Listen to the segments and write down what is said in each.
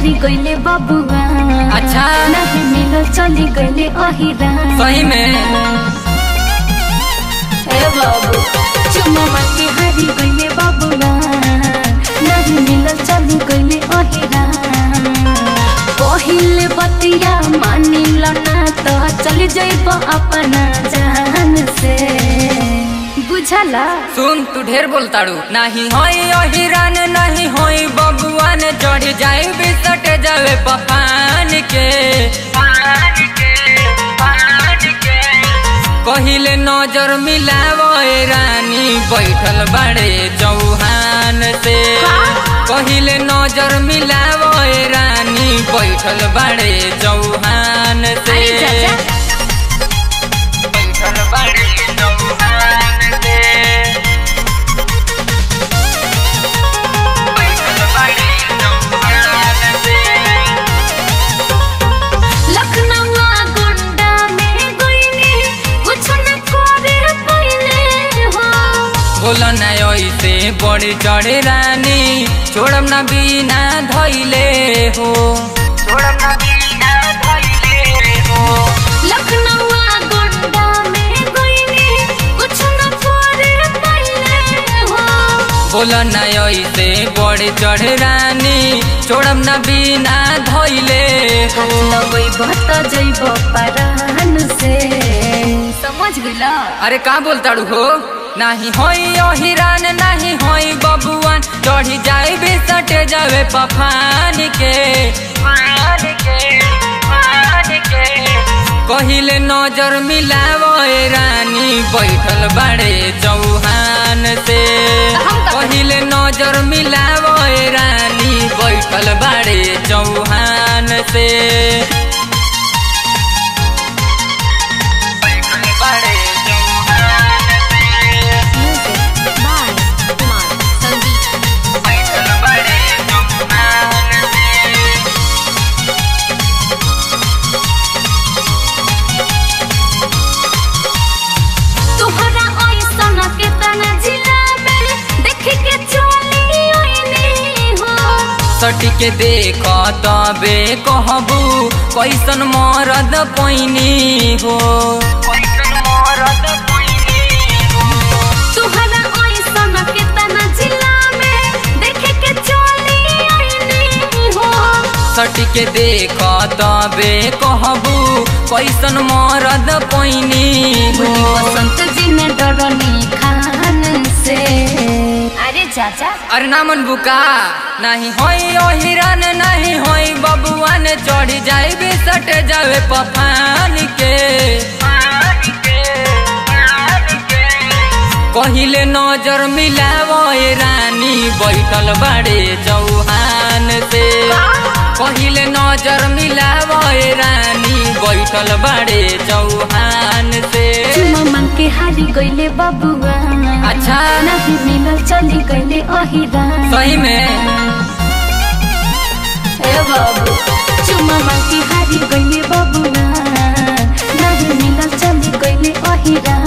हारी गईले बबुआ। अच्छा नहीं मिलो चली गईले अहिरा। सही में ए बाबू चुम्मा मांगे हारी गईले बबुआ। नहीं मिलो चली गईले अहिरा। पहिले बतिया मानिल ना तो चली जाइब अपना जान से बुझला। सुन तू ढेर बोलताड़ू नहीं होई अहिरान नहीं होई बबुआन चढ़ जाए बिसट जावे पपान के कहिले नजर मिलावो रानी बैठल बड़े चौहान से। कहिले नजर मिलावो रानी बैठल बड़े चौहान से। बैठल बड़े चौहान से। बैठल बड़े चौहान से। लखनऊ गुंडा में गोइनी कुछ न करे पहिले हो। बोला ना ऐसे बड़ी चढ़े रानी छोड़म ना बिना धइले हो। छोड़म ना बिना धइले हो। लखनऊ गुंडा में गोइनी कुछ न करे पहिले हो। बोला ना ऐसे बड़ी चढ़े रानी छोड़म ना बिना धइले हो। लगई बत जइब परान से समझ गइला। अरे का बोलताड़ू हो नहीं होई अहिरान नहीं होई बबुआन चढ़ी जाए बिसटे जावे पफान के। कहिले नजर मिलावो रानी बैठल बड़े चौहान से। कहिले नजर मिलावो रानी बैठल बड़े चौहान से। बैठल बड़े चौहान से। बैठल बड़े चौहान से। तोहरा ऐसन केतना जिला में देख के चली ओइनी हो। सटी के देख तबे कहबू कैसन मरद पैनी हो। कैसन मरद पैनी हो। तोहरा ऐसन केतना जिला में देख के चली ओइनी हो। सटी के देख तबे कहबू कैसन मरद पैनी हो। बसंत जी ने डरनी खान से। अरे चाचा अरे ना मन बुका नहीं होई अहिरान नहीं होई बबुआन चढ़ी जाए बिसट जावे पफान के। कहिले नजर मिलावो रानी बैठल बड़े चौहान से। कहिले नजर मिलावो रानी बैठल बड़े चौहान से। चुम्मा मांग के हारी गईले बबुआ। अच्छा नहीं मिलल चली गईले अहिरा। सही में ए बाबू चुम्मा मांग के हारी गईले बबुआ। नहीं मिलल चली गईले अहिरा।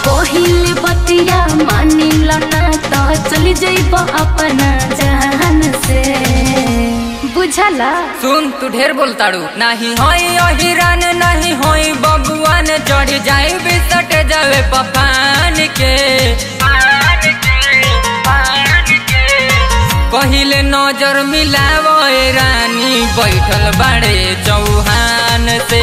पहिले बतिया मानिल ना तो चली जाइब अपना जान से बुझला। सुन तू ढेर बोलताड़ू नहीं होई अहिरान नहीं होई बबुआन चढ़ जाए बिसट जावे पफान के। कहिले नजर मिलावो रानी बैठल बड़े चौहान से।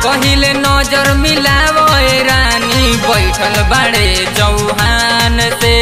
कहिले नजर मिलावो रानी बैठल बड़े चौहान से।